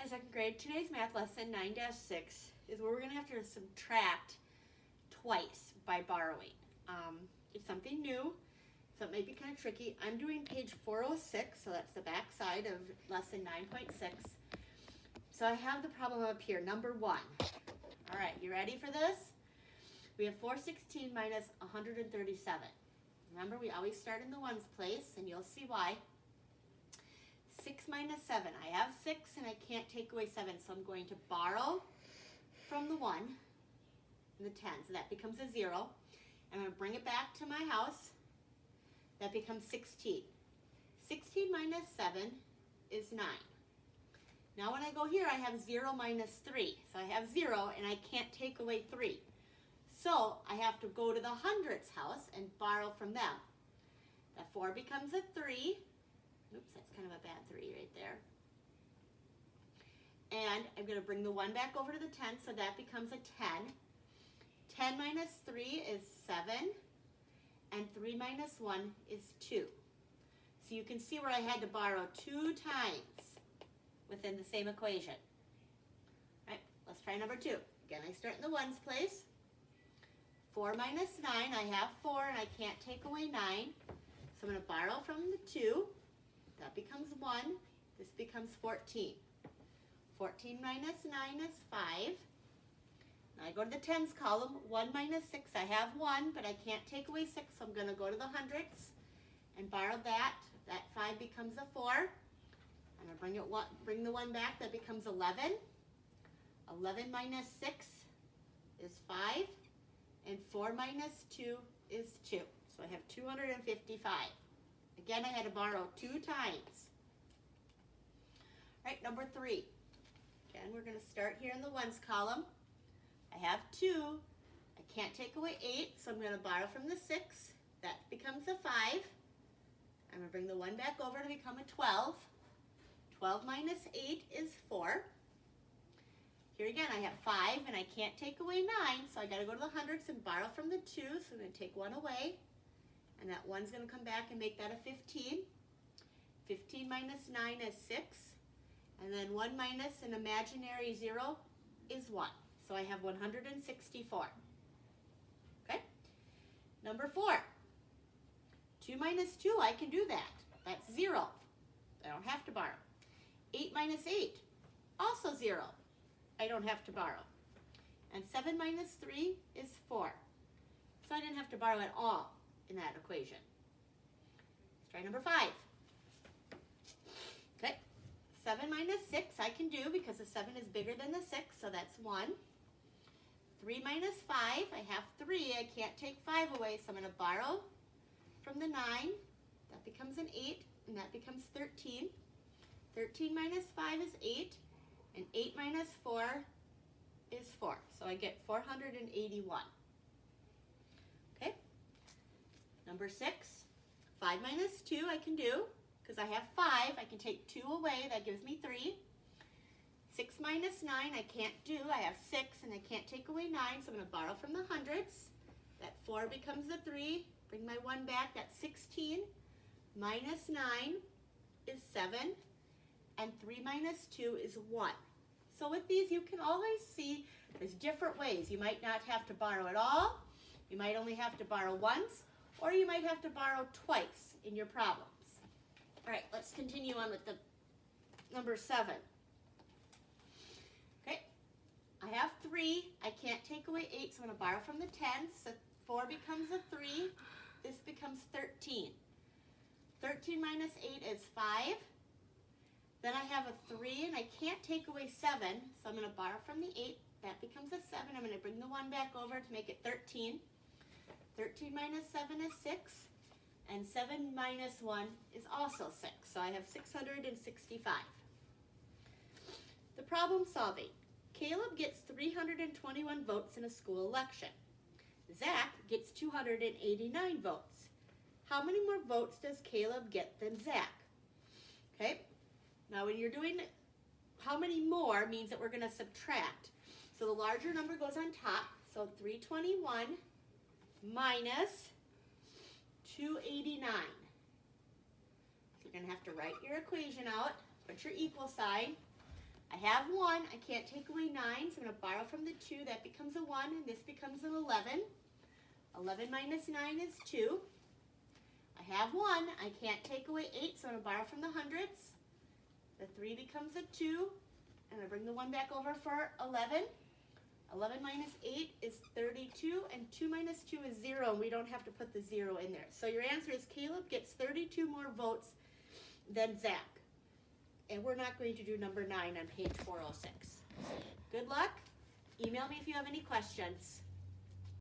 for second grade. Today's math lesson, 9-6, is where we're going to have to subtract twice by borrowing. It's something new, so it may be kind of tricky. I'm doing page 406, so that's the back side of lesson 9.6. So I have the problem up here, number 1. All right, you ready for this? We have 416 minus 137. Remember, we always start in the ones place, and you'll see why. 6 minus 7. I have 6 and I can't take away 7, so I'm going to borrow from the 1 and the 10. So that becomes a 0. I'm going to bring it back to my house. That becomes 16. 16 minus 7 is 9. Now when I go here, I have 0 minus 3. So I have 0 and I can't take away 3. So I have to go to the hundredths house and borrow from them. That 4 becomes a 3. Oops, that's kind of a bad 3 right there. And I'm going to bring the 1 back over to the 10, so that becomes a 10. 10 minus 3 is 7, and 3 minus 1 is 2. So you can see where I had to borrow 2 times within the same equation. All right, let's try number 2. Again, I start in the ones place. 4 minus 9, I have 4, and I can't take away 9. So I'm going to borrow from the 2. That becomes 1. This becomes 14. 14 minus 9 is 5. Now I go to the tens column. 1 minus 6, I have 1, but I can't take away 6, so I'm going to go to the hundredths and borrow that. That 5 becomes a 4. I'm going to bring the 1 back. That becomes 11. 11 minus 6 is 5. And 4 minus 2 is 2. So I have 255. Again, I had to borrow 2 times. All right, number 3. Again, we're going to start here in the ones column. I have 2. I can't take away 8, so I'm going to borrow from the 6. That becomes a 5. I'm going to bring the 1 back over to become a 12. 12 minus 8 is 4. Here again, I have 5, and I can't take away 9, so I got to go to the hundredths and borrow from the 2, so I'm going to take 1 away. And that 1's going to come back and make that a 15. 15 minus 9 is 6. And then 1 minus an imaginary 0 is 1. So I have 164. Okay? Number 4. 2 minus 2, I can do that. That's 0. I don't have to borrow. 8 minus 8, also 0. I don't have to borrow. And 7 minus 3 is 4. So I didn't have to borrow at all in that equation. Let's try number 5. Okay, 7 minus 6 I can do because the 7 is bigger than the 6, so that's 1. 3 minus 5, I have 3. I can't take 5 away, so I'm going to borrow from the 9. That becomes an 8, and that becomes 13. 13 minus 5 is 8, and 8 minus 4 is 4. So I get 481. Okay? Number 6, 5 minus 2 I can do, because I have 5. I can take 2 away. That gives me 3. 6 minus 9 I can't do. I have 6, and I can't take away 9, so I'm going to borrow from the hundredths. That 4 becomes a 3. Bring my 1 back. That's 16. Minus 9 is 7. And 3 minus 2 is 1. So with these, you can always see there's different ways. You might not have to borrow at all. You might only have to borrow once, or you might have to borrow twice in your problems. All right, let's continue on with the number 7. Okay, I have 3. I can't take away 8, so I'm going to borrow from the 10s. So 4 becomes a 3. This becomes 13. 13 minus 8 is 5. Then I have a 3, and I can't take away 7, so I'm going to borrow from the 8. That becomes a 7. I'm going to bring the 1 back over to make it 13. 13 minus 7 is 6, and 7 minus 1 is also 6. So I have 665. The problem solving. Caleb gets 321 votes in a school election. Zach gets 289 votes. How many more votes does Caleb get than Zach? Okay. Now when you're doing how many more means that we're going to subtract. So the larger number goes on top. So 321 minus 289. So you're going to have to write your equation out, put your equal sign. I have 1, I can't take away 9, so I'm going to borrow from the 2, that becomes a 1, and this becomes an 11. 11 minus 9 is 2. I have 1, I can't take away 8, so I'm going to borrow from the hundreds. The 3 becomes a 2, and I bring the 1 back over for 11. 11 minus 8 is 32, and 2 minus 2 is 0, and we don't have to put the 0 in there. So your answer is Caleb gets 32 more votes than Zach. And we're not going to do number 9 on page 406. Good luck. Email me if you have any questions.